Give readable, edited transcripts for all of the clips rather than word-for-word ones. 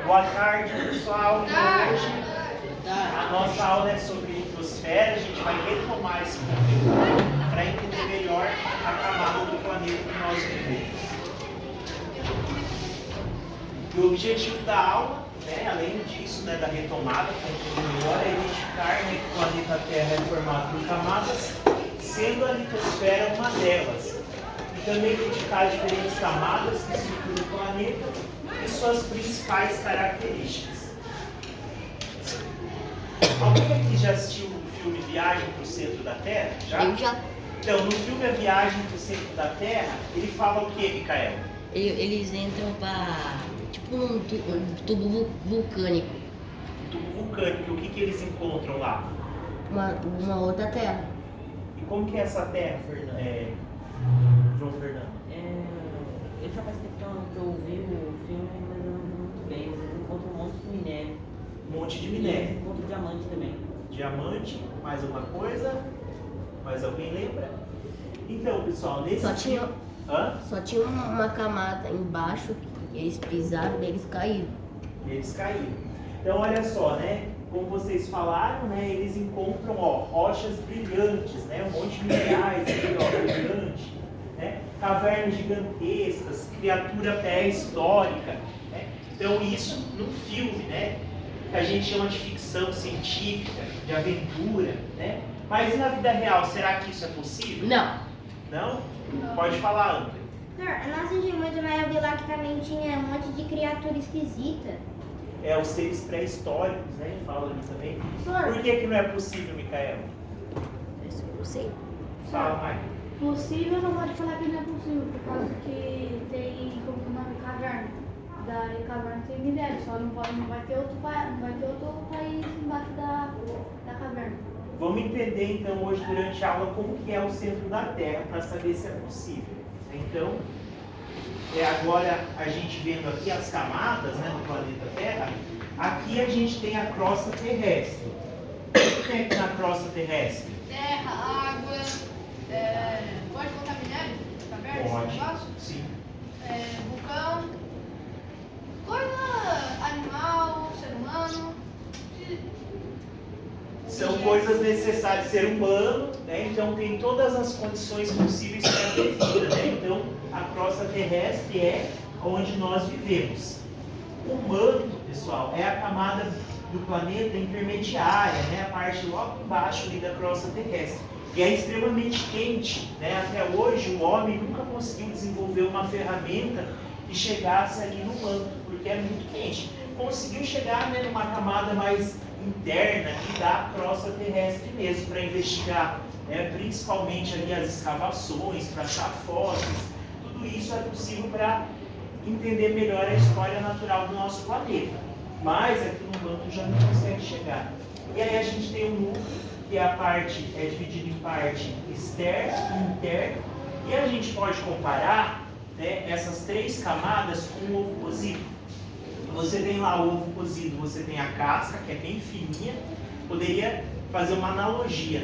Boa tarde, pessoal. Hoje a nossa aula é sobre litosfera. A gente vai retomar esse conteúdo para entender melhor a camada do planeta que nós vivemos. E o objetivo da aula, além disso, da retomada, para entender melhor, é identificar que o planeta Terra é formado por camadas, sendo a litosfera uma delas. E também identificar diferentes camadas que circulam o planeta e suas principais características. Alguém aqui já assistiu o filme Viagem para o Centro da Terra? Já? Eu já. Então, no filme A Viagem para o Centro da Terra, ele fala o que, Micael? Eles entram para tipo um tubo vulcânico. Tubo vulcânico. O que eles encontram lá? Uma outra terra. E como que é essa terra, João Fernando? Eu já faz tempo que eu vi o filme, mas eu não vi muito bem. Eles encontram um monte de minério. Um monte de E minério. eles encontram diamante também. Diamante, mais uma coisa? Mais alguém lembra? Então, pessoal, nesse Só tinha- filme... Hã? Só tinha uma camada embaixo que eles pisaram e eles caíram. Eles caíram. Então, olha só, como vocês falaram, eles encontram, rochas brilhantes, um monte de minerais aqui, brilhante, cavernas gigantescas, criatura pré-histórica, Então, isso num filme, que a gente chama de ficção científica, de aventura, Mas e na vida real, será que isso é possível? Não. Não? Pode falar, André. Não, eu não assisti muito, mas eu vi lá que também tinha um monte de criatura esquisita. Os seres pré-históricos, Fala ali também. Senhor. Por que não é possível, Micael? Eu sei. Fala, Maicon. Possível não pode falar que não é possível, por causa que tem, como que é o nome, caverna. Da caverna tem minério, só não vai ter outro país embaixo da caverna. Vamos entender então hoje durante a aula como que é o centro da Terra, para saber se é possível. Então, agora a gente vendo aqui as camadas do planeta Terra, aqui a gente tem a crosta terrestre. O que tem aqui na crosta terrestre? Terra, água, pode colocar minério? Caverna, esse Pode, negócio? sim. Vulcão, coisa animal, ser humano. São coisas necessárias de ser humano, então tem todas as condições possíveis para ter vida, Então a crosta terrestre é onde nós vivemos. O manto, pessoal, é a camada do planeta intermediária, a parte logo embaixo ali da crosta terrestre. E é extremamente quente, Até hoje o homem nunca conseguiu desenvolver uma ferramenta que chegasse ali no manto, porque é muito quente. Conseguiu chegar numa camada mais interna aqui da crosta terrestre mesmo, para investigar principalmente ali as escavações, para achar fósseis. Tudo isso é possível para entender melhor a história natural do nosso planeta. Mas aqui no manto já não consegue chegar. E aí a gente tem um núcleo, que a parte é dividida em parte externa e interna, e a gente pode comparar essas três camadas com o ovo cozido. Você tem lá o ovo cozido, você tem a casca, que é bem fininha. Poderia fazer uma analogia,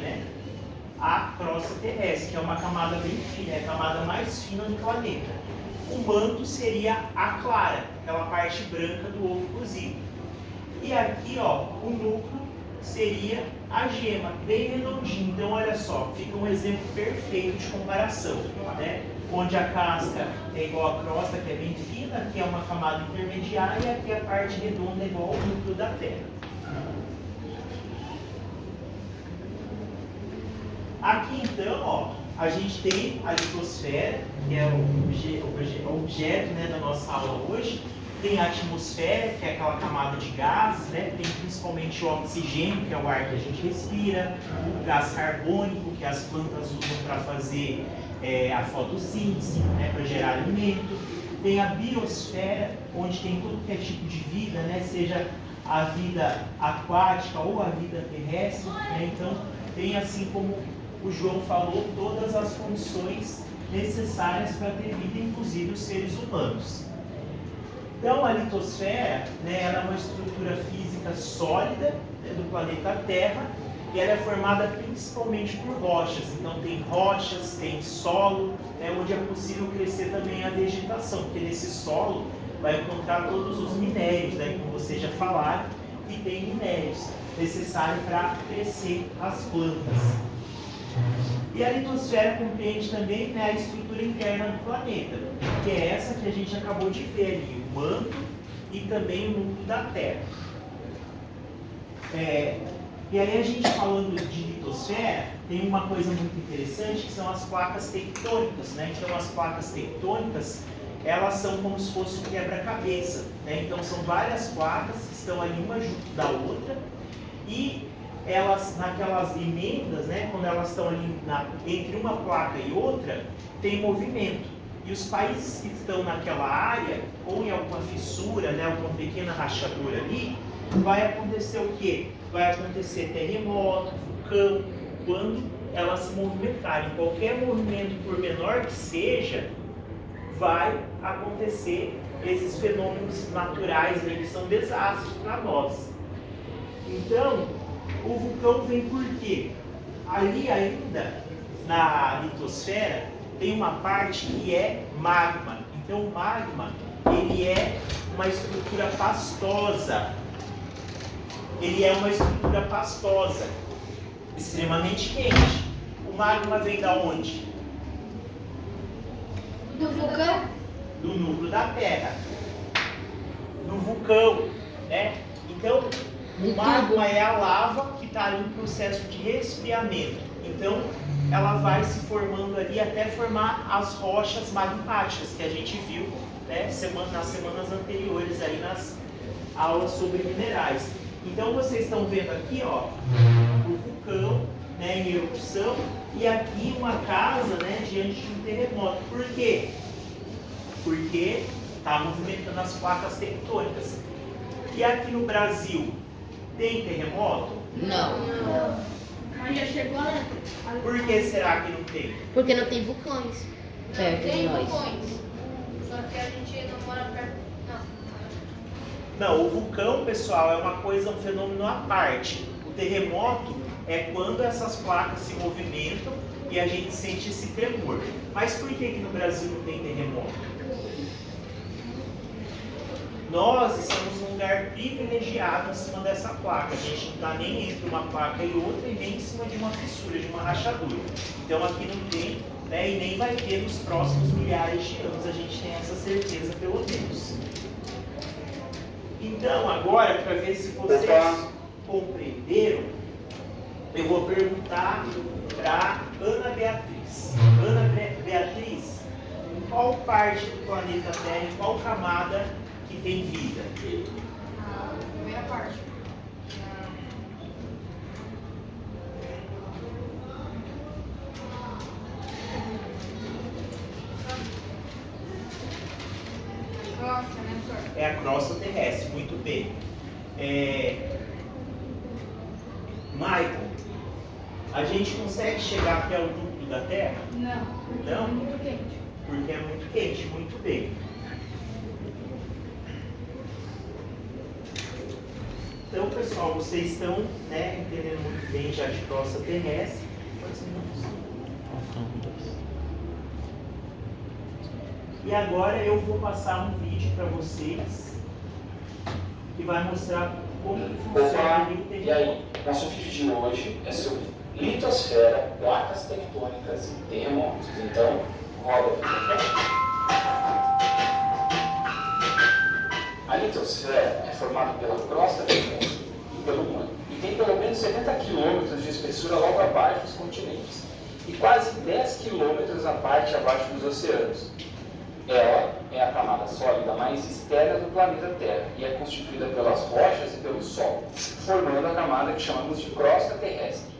A crosta terrestre, que é uma camada bem fina, é a camada mais fina do planeta. O manto seria a clara, aquela parte branca do ovo cozido. E aqui, o núcleo seria a gema, bem redondinho. Então, olha só, fica um exemplo perfeito de comparação, Onde a casca é igual à crosta, que é bem fina, aqui é uma camada intermediária e aqui a parte redonda é igual ao núcleo da Terra. Aqui então, a gente tem a litosfera, que é o objeto da nossa aula hoje. Tem a atmosfera, que é aquela camada de gases, tem principalmente o oxigênio, que é o ar que a gente respira, o gás carbônico, que as plantas usam para fazer a fotossíntese, para gerar alimento. Tem a biosfera, onde tem todo que é tipo de vida, seja a vida aquática ou a vida terrestre. Então, tem, assim como o João falou, todas as condições necessárias para ter vida, inclusive os seres humanos. Então, a litosfera, ela é uma estrutura física sólida do planeta Terra, e ela é formada principalmente por rochas. Então tem rochas, tem solo, onde é possível crescer também a vegetação, porque nesse solo vai encontrar todos os minérios, como vocês já falaram, e tem minérios necessários para crescer as plantas. E a litosfera compreende também, né, a estrutura interna do planeta, que é essa que a gente acabou de ver ali, o manto e também o núcleo da Terra. E aí a gente falando de litosfera, tem uma coisa muito interessante que são as placas tectônicas, né? Então as placas tectônicas, elas são como se fosse um quebra-cabeça, né? Então são várias placas que estão ali uma junto da outra e elas, naquelas emendas, né? Quando elas estão ali entre uma placa e outra, tem movimento. E os países que estão naquela área, ou em alguma fissura, né? Alguma pequena rachadura ali, vai acontecer o quê? Vai acontecer terremoto, vulcão, quando elas se movimentarem. Qualquer movimento, por menor que seja, vai acontecer esses fenômenos naturais aí, que são desastres para nós. Então, o vulcão vem por quê? Ali ainda, na litosfera, tem uma parte que é magma. Então, o magma, ele é uma estrutura pastosa. Ele é uma estrutura pastosa, extremamente quente. O magma vem da onde? Do vulcão? Do núcleo da Terra. Do vulcão, né? Então, o magma é a lava que está ali no processo de resfriamento. Então, ela vai se formando ali até formar as rochas magmáticas que a gente viu, né, nas semanas anteriores aí nas aulas sobre minerais. Então vocês estão vendo aqui, ó, o vulcão, né, em erupção, e aqui uma casa, né, diante de um terremoto. Por quê? Porque está movimentando as placas tectônicas. E aqui no Brasil, tem terremoto? Não. Mas já chegou a... Por que será que não tem? Porque não tem vulcões perto de Tem nós. vulcões. Só que a gente não mora perto. Não, o vulcão, pessoal, é uma coisa, um fenômeno à parte. O terremoto é quando essas placas se movimentam e a gente sente esse tremor. Mas por que no Brasil não tem terremoto? Nós estamos num lugar privilegiado em cima dessa placa. A gente não está nem entre uma placa e outra e nem em cima de uma fissura, de uma rachadura. Então aqui não tem, né, e nem vai ter nos próximos milhares de anos. A gente tem essa certeza, pelo menos. Então, agora, para ver se vocês compreenderam, eu vou perguntar para Ana Beatriz. Ana Beatriz, em qual parte do planeta Terra, em qual camada que tem vida? A primeira parte. Nossa, né, professor? É a crosta terrestre, muito bem. Michael, a gente consegue chegar até o núcleo da Terra? Não, porque Não? é muito quente. Porque é muito quente, muito bem. Então, pessoal, vocês estão, né, entendendo muito bem já de crosta terrestre. Quantos minutos? E agora eu vou passar um vídeo para vocês que vai mostrar como que funciona o E terremoto. aí, nosso vídeo de hoje é sobre litosfera, placas tectônicas e terremotos. Então, roda a litosfera é formada pela crosta terrestre e pelo manto, e tem pelo menos 70 km de espessura logo abaixo dos continentes e quase 10 km a parte abaixo dos oceanos. Ela é a camada sólida mais externa do planeta Terra e é constituída pelas rochas e pelo Sol, formando a camada que chamamos de crosta terrestre.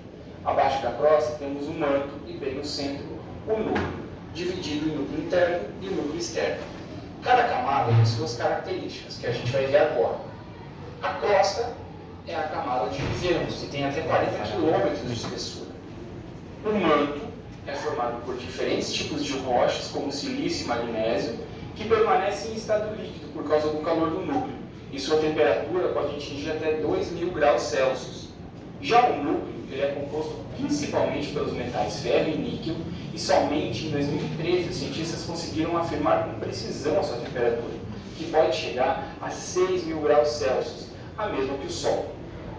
Abaixo da crosta temos o manto e bem no centro o núcleo, dividido em núcleo interno e núcleo externo. Cada camada tem suas características, que a gente vai ver agora. A crosta é a camada onde vivemos, que tem até 40 km de espessura. O manto é formado por diferentes tipos de rochas, como silício e magnésio, que permanecem em estado líquido por causa do calor do núcleo, e sua temperatura pode atingir até 2.000 graus Celsius. Já o núcleo ele é composto principalmente pelos metais ferro e níquel, e somente em 2013 os cientistas conseguiram afirmar com precisão a sua temperatura, que pode chegar a 6.000 graus Celsius, a mesma que o Sol.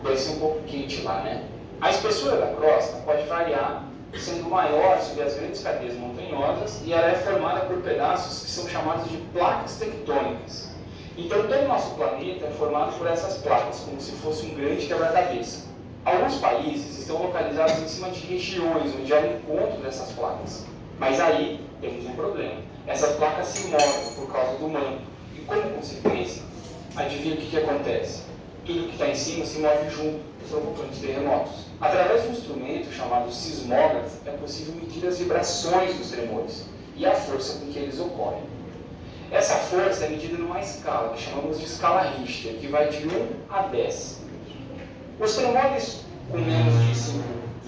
Deve ser um pouco quente lá, né? A espessura da crosta pode variar, sendo maior sobre as grandes cadeias montanhosas, e ela é formada por pedaços que são chamados de placas tectônicas. Então todo o nosso planeta é formado por essas placas, como se fosse um grande quebra-cabeça. Alguns países estão localizados em cima de regiões onde há o encontro dessas placas. Mas aí temos um problema. Essas placas se movem por causa do manto. E como consequência, adivinha o que acontece? Tudo que está em cima se move junto, provocando terremotos. Através de um instrumento chamado sismógrafo, é possível medir as vibrações dos tremores e a força com que eles ocorrem. Essa força é medida numa escala que chamamos de escala Richter, que vai de 1 a 10. Os tremores com menos de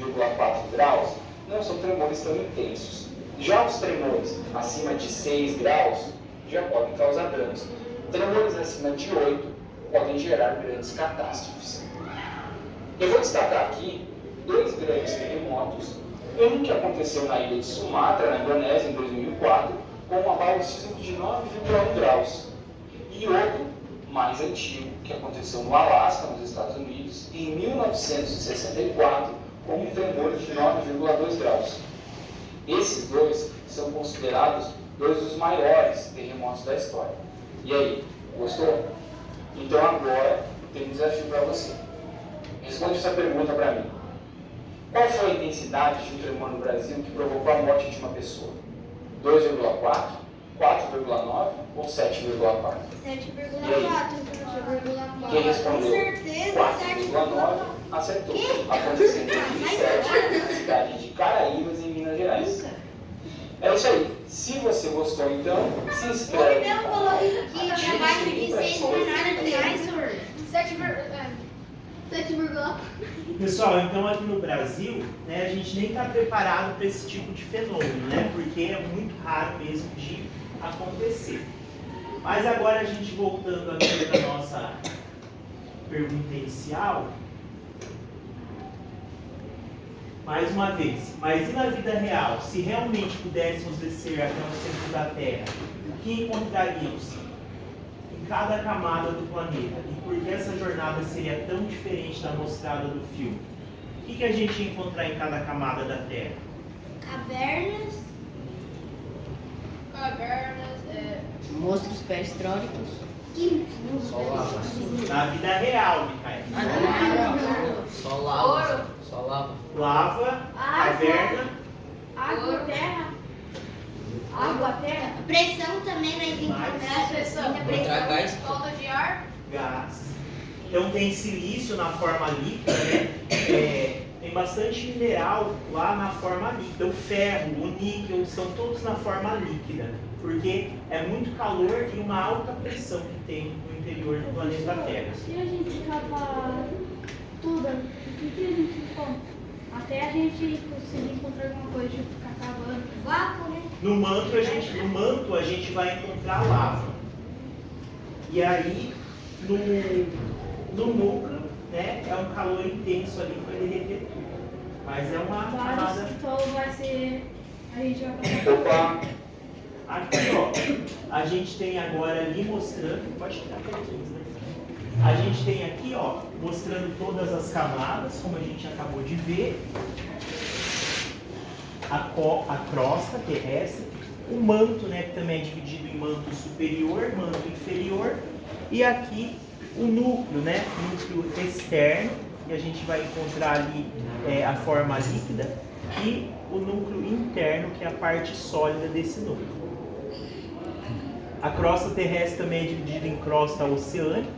5,4 graus não são tremores tão intensos. Já os tremores acima de 6 graus já podem causar danos. Tremores acima de 8 podem gerar grandes catástrofes. Eu vou destacar aqui 2 grandes terremotos. Um que aconteceu na ilha de Sumatra, na Indonésia, em 2004, com um abalo sísmico de 9,1 graus. E outro, mais antigo, que aconteceu no Alasca, nos Estados Unidos, em 1964, com um tremor de 9,2 graus. Esses 2 são considerados 2 dos maiores terremotos da história. E aí, gostou? Então agora tem um desafio para você. Responde essa pergunta para mim. Qual foi a intensidade de um tremor no Brasil que provocou a morte de uma pessoa? 2,4, 4,9 ou 7,4? 7,4. Quem respondeu? Com certeza, 4,9 acertou. Aconteceu em 2007, na cidade de Caraíbas, em Minas Gerais. É isso aí. Se você gostou, então, se inscreve. Não, coloquei aqui, abaixo de 6 não é nada demais, senhor. 7,4. Pessoal, então aqui no Brasil, né, a gente nem está preparado para esse tipo de fenômeno, né? Porque é muito raro mesmo de acontecer. Mas agora a gente voltando aqui para a nossa pergunta inicial, mais uma vez, mas e na vida real, se realmente pudéssemos descer até o centro da Terra, o que encontraríamos em cada camada do planeta? E por que essa jornada seria tão diferente da mostrada do filme? O que a gente ia encontrar em cada camada da Terra? Cavernas. Monstros pré-históricos. Na vida real, Micael. Só lava. Só lava. Lava, caverna, Água, terra. Água, terra. Pressão também nós encontramos. Muita Encontrar pressão. gás. Falta de ar. gás. Então tem silício na forma líquida, né? Tem bastante mineral lá na forma líquida. O ferro, o níquel, são todos na forma líquida. Porque é muito calor e uma alta pressão que tem no interior do planeta Terra. Se a gente cavar tudo, o que a gente encontra? Até a gente conseguir encontrar alguma coisa, tipo, ficar cavando. Vácuo, né? No manto a gente vai encontrar lava. E aí, no núcleo, né, é um calor intenso ali que vai derreter tudo. Mas é uma Vários, camada. então vai ser. A gente vai passar. Opa! Aqui, ó, a gente tem agora ali mostrando, pode tirar pertinho, né? A gente tem aqui, ó, mostrando todas as camadas, como a gente acabou de ver. A crosta terrestre, o manto, né, que também é dividido em manto superior, manto inferior, e aqui o núcleo, né, núcleo externo, que a gente vai encontrar ali a forma líquida, e o núcleo interno, que é a parte sólida desse núcleo. A crosta terrestre também é dividida em crosta oceânica,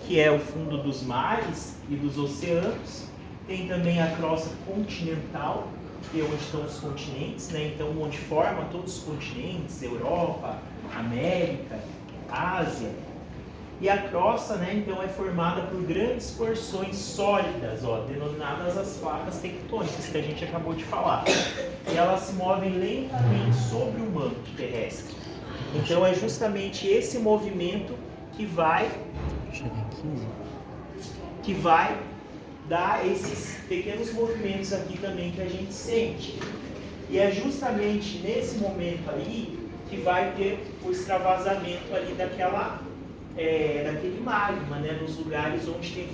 que é o fundo dos mares e dos oceanos. Tem também a crosta continental, que é onde estão os continentes, né? Então, onde forma todos os continentes, Europa, América, Ásia. E a crosta, né, então, é formada por grandes porções sólidas, ó, denominadas as placas tectônicas, que a gente acabou de falar. E elas se movem lentamente sobre o manto terrestre. Então, é justamente esse movimento que vai dar esses pequenos movimentos aqui também que a gente sente. E é justamente nesse momento aí que vai ter o extravasamento ali daquela daquele magma, né, nos lugares onde tem